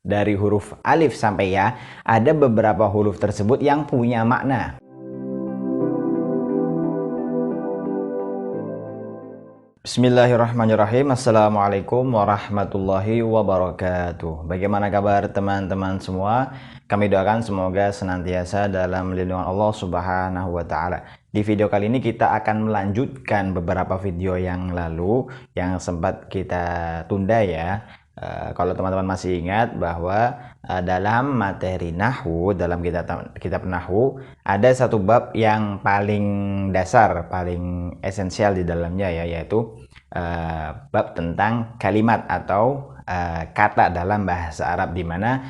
dari huruf alif sampai ya, ada beberapa huruf tersebut yang punya makna. Bismillahirrahmanirrahim. Assalamualaikum warahmatullahi wabarakatuh. Bagaimana kabar teman-teman semua? Kami doakan semoga senantiasa dalam lindungan Allah Subhanahu wa Ta'ala. Di video kali ini kita akan melanjutkan beberapa video yang lalu yang sempat kita tunda ya. Kalau teman-teman masih ingat bahwa dalam materi nahwu, dalam kitab nahwu, ada satu bab yang paling dasar, paling esensial di dalamnya ya, yaitu bab tentang kalimat atau kata dalam bahasa Arab, di mana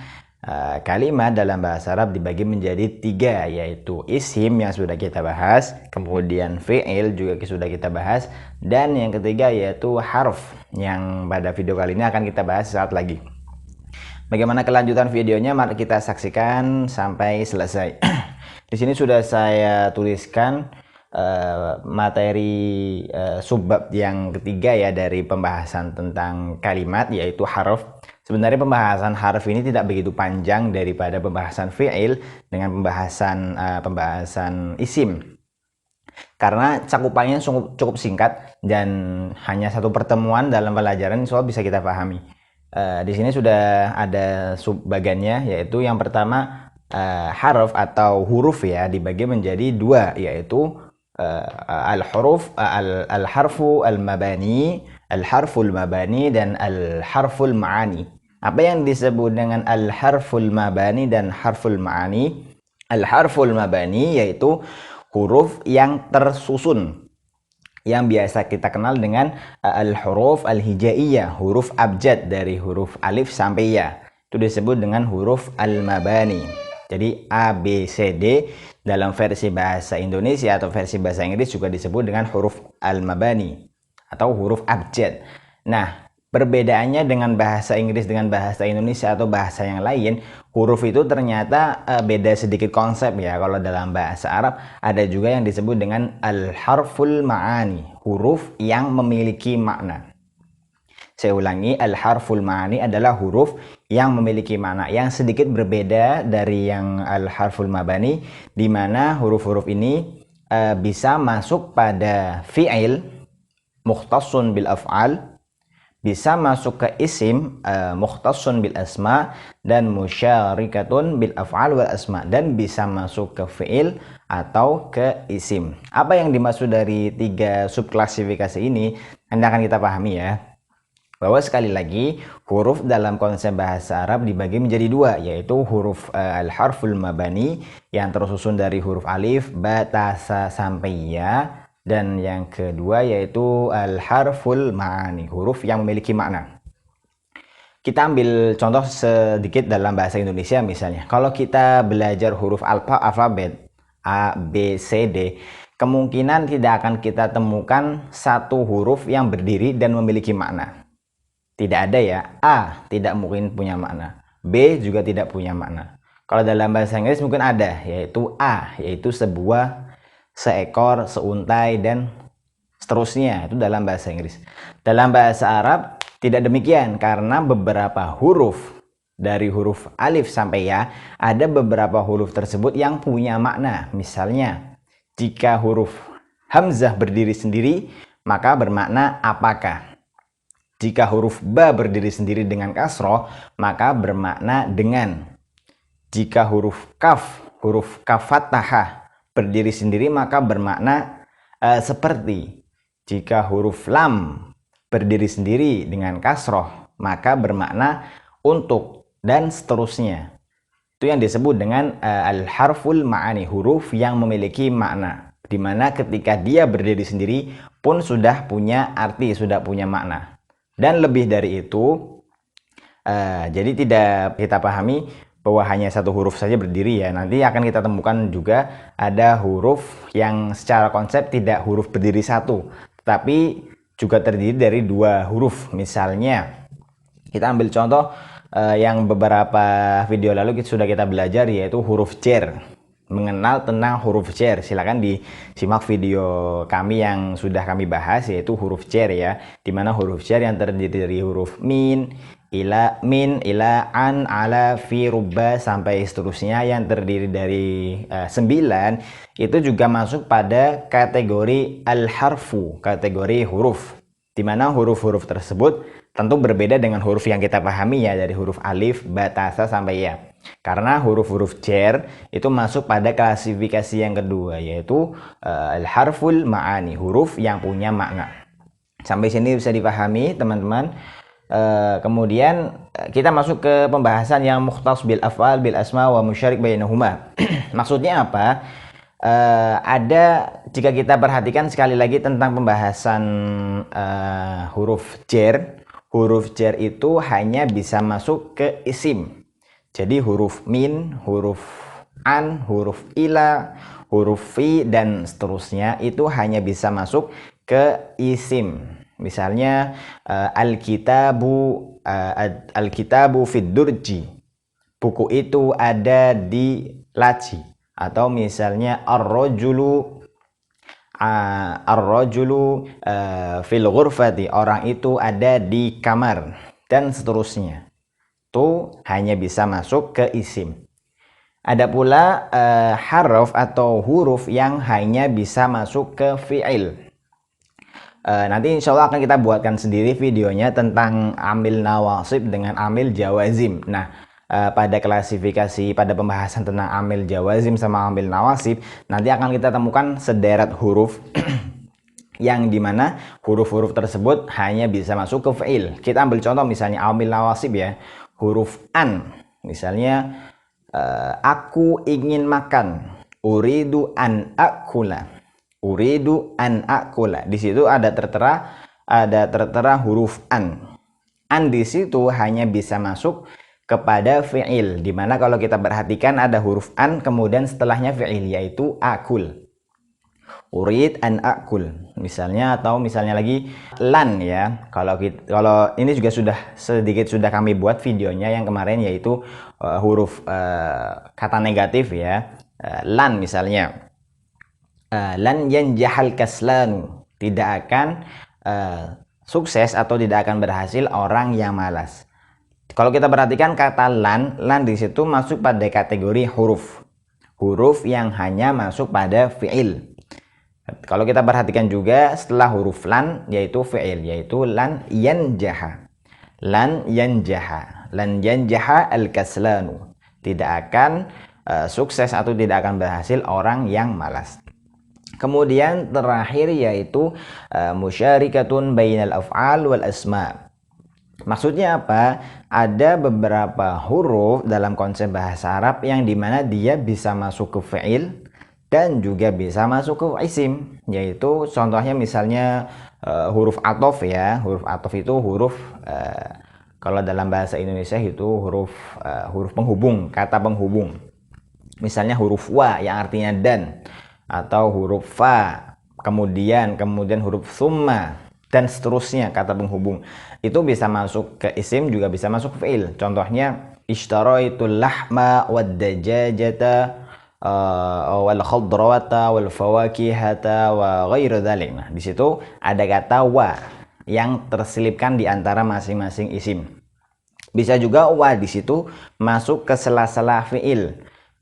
kalimat dalam bahasa Arab dibagi menjadi tiga, yaitu isim yang sudah kita bahas, kemudian fi'il juga sudah kita bahas, dan yang ketiga yaitu harf yang pada video kali ini akan kita bahas saat lagi. Bagaimana kelanjutan videonya? Mari kita saksikan sampai selesai. Di sini sudah saya tuliskan materi subbab yang ketiga ya dari pembahasan tentang kalimat, yaitu harf. Sebenarnya pembahasan harf ini tidak begitu panjang daripada pembahasan fi'il dengan pembahasan isim, karena cakupannya cukup singkat dan hanya satu pertemuan dalam pelajaran soal bisa kita pahami. Di sini sudah ada subbagannya, yaitu yang pertama harf atau huruf ya, dibagi menjadi dua, yaitu al-harfu al-mabani, al-harful mabani, dan al-harful ma'ani. Apa yang disebut dengan al-harful mabani dan harful ma'ani? Al-harful mabani yaitu huruf yang tersusun, yang biasa kita kenal dengan al-huruf al-hijaiyah, huruf abjad dari huruf alif sampai ya. Itu disebut dengan huruf al-mabani. Jadi A, B, C, D dalam versi bahasa Indonesia atau versi bahasa Inggris juga disebut dengan huruf al-mabani atau huruf abjad. Nah, perbedaannya dengan bahasa Inggris dengan bahasa Indonesia atau bahasa yang lain, huruf itu ternyata beda sedikit konsep ya. Kalau dalam bahasa Arab ada juga yang disebut dengan al-harful ma'ani, huruf yang memiliki makna. Saya ulangi, al-harful ma'ani adalah huruf yang memiliki makna, yang sedikit berbeda dari yang al-harful mabani, di mana huruf-huruf ini bisa masuk pada fi'il mukhtassun bil af'al, bisa masuk ke isim mukhtassun bil asma, dan musyarikatun bil af'al wal asma, dan bisa masuk ke fi'il atau ke isim. Apa yang dimaksud dari tiga subklasifikasi ini nanti akan kita pahami ya. Bahwa sekali lagi huruf dalam konsep bahasa Arab dibagi menjadi dua, yaitu huruf al-harful mabani yang tersusun dari huruf alif, ba, ta, sa sampai ya, dan yang kedua yaitu al-harful ma'ani, huruf yang memiliki makna. Kita ambil contoh sedikit dalam bahasa Indonesia misalnya. Kalau kita belajar huruf alfabet A, B, C, D, kemungkinan tidak akan kita temukan satu huruf yang berdiri dan memiliki makna. Tidak ada ya. A tidak mungkin punya makna, B juga tidak punya makna. Kalau dalam bahasa Inggris mungkin ada, yaitu A, yaitu sebuah, seekor, seuntai, dan seterusnya. Itu dalam bahasa Inggris. Dalam bahasa Arab tidak demikian, karena beberapa huruf dari huruf alif sampai ya, ada beberapa huruf tersebut yang punya makna. Misalnya, jika huruf hamzah berdiri sendiri, maka bermakna apakah. Jika huruf ba berdiri sendiri dengan kasroh, maka bermakna dengan. Jika huruf kaf fathahah berdiri sendiri, maka bermakna seperti. Jika huruf lam berdiri sendiri dengan kasroh, maka bermakna untuk, dan seterusnya. Itu yang disebut dengan al-harful ma'ani, huruf yang memiliki makna, di mana ketika dia berdiri sendiri pun sudah punya arti, sudah punya makna. Dan lebih dari itu, jadi tidak kita pahami bahwa hanya satu huruf saja berdiri ya. Nanti akan kita temukan juga ada huruf yang secara konsep tidak huruf berdiri satu, tapi juga terdiri dari dua huruf. Misalnya, kita ambil contoh yang beberapa video lalu sudah kita belajar, yaitu huruf jar. Mengenal tentang huruf jar, silakan disimak video kami yang sudah kami bahas, yaitu huruf jar ya, dimana huruf jar yang terdiri dari huruf min, ila, min, ila, an, ala, fi, rubba, sampai seterusnya yang terdiri dari 9 itu juga masuk pada kategori al-harfu, kategori huruf, di mana huruf-huruf tersebut tentu berbeda dengan huruf yang kita pahami ya, dari huruf alif, ba, ta, sa, sampai ya. Karena huruf-huruf jar itu masuk pada klasifikasi yang kedua, yaitu al-harful ma'ani, huruf yang punya makna. Sampai sini bisa dipahami teman-teman. Kemudian kita masuk ke pembahasan yang mukhtas bil af'al bil asma wa musyarik bainahuma. Maksudnya apa? Ada, jika kita perhatikan sekali lagi tentang pembahasan huruf jar itu hanya bisa masuk ke isim. Jadi huruf min, huruf an, huruf ila, huruf fi, dan seterusnya itu hanya bisa masuk ke isim. Misalnya al-kitabu fid durji, buku itu ada di laci. Atau misalnya ar-rajulu fil ghurfati, orang itu ada di kamar, dan seterusnya. Itu hanya bisa masuk ke isim. Ada pula harf atau huruf yang hanya bisa masuk ke fi'il. Nanti insya Allah akan kita buatkan sendiri videonya tentang amil nawasib dengan amil jawazim. Nah, pada klasifikasi, pada pembahasan tentang amil jawazim sama amil nawasib, nanti akan kita temukan sederet huruf yang dimana huruf-huruf tersebut hanya bisa masuk ke fi'il. Kita ambil contoh misalnya amil nawasib ya, huruf an. Misalnya aku ingin makan, uridu an akula. Uridu an akula. Di situ ada tertera huruf an. An di situ hanya bisa masuk kepada fi'il, dimana kalau kita perhatikan ada huruf an kemudian setelahnya fi'il, yaitu akul. Urid an akul misalnya, atau misalnya lagi lan ya. Kalau ini juga sudah kami buat videonya yang kemarin, yaitu huruf kata negatif ya. Lan misalnya, lan yanjahal kaslanu, tidak akan sukses atau tidak akan berhasil orang yang malas. Kalau kita perhatikan kata lan di situ masuk pada kategori huruf yang hanya masuk pada fi'il. Kalau kita perhatikan juga setelah huruf lan yaitu fi'il, yaitu lan yanjaha. Lan yanjaha al-kaslanu, tidak akan sukses atau tidak akan berhasil orang yang malas. Kemudian terakhir yaitu musyarikatun bainal af'al wal asma. Maksudnya apa? Ada beberapa huruf dalam konsep bahasa Arab yang dimana dia bisa masuk ke fi'il dan juga bisa masuk ke isim, yaitu contohnya misalnya huruf atof ya. Huruf atof itu huruf kalau dalam bahasa Indonesia itu huruf penghubung, kata penghubung. Misalnya huruf wa yang artinya dan, atau huruf fa, kemudian huruf summa, dan seterusnya, kata penghubung. Itu bisa masuk ke isim, juga bisa masuk ke fi'il. Contohnya ishtaraitul lahma wad dajajata wal khadrawata wal fawakihata wa ghairu dzalik. Nah, di situ ada kata wa yang terselipkan di antara masing-masing isim. Bisa juga wa di situ masuk ke sela-sela fi'il.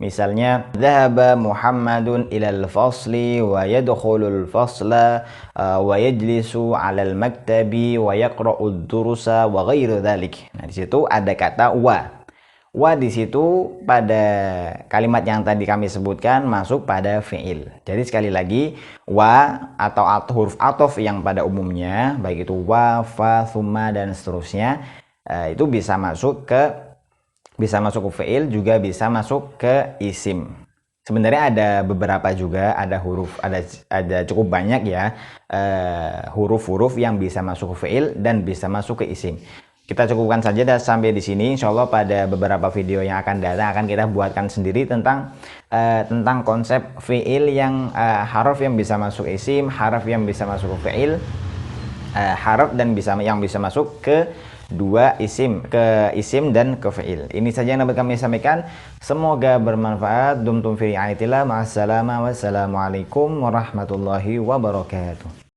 Misalnya dhahaba Muhammadun ilal fasli wa yadkhulul fasla wa yajlisu 'alal maktabi wa yaqra'ud durusa wa ghairu dzalik. Nah, di situ ada kata wa. Wa di situ pada kalimat yang tadi kami sebutkan masuk pada fi'il. Jadi sekali lagi, wa atau huruf atof yang pada umumnya baik itu wa, fa, summa, dan seterusnya itu bisa masuk ke fi'il, juga bisa masuk ke isim. Sebenarnya ada beberapa juga, ada cukup banyak ya huruf-huruf yang bisa masuk ke fi'il dan bisa masuk ke isim. Kita cukupkan saja dan sampai di sini. Insya Allah pada beberapa video yang akan datang akan kita buatkan sendiri tentang konsep fi'il yang haraf yang bisa masuk isim, haraf yang bisa masuk ke fi'il, haraf dan yang bisa masuk ke dua isim, ke isim dan ke fi'il. Ini saja yang dapat kami sampaikan. Semoga bermanfaat. Dumtum fi ri'ayatillah. Ma'assalamah. Wassalamualaikum warahmatullahi wabarakatuh.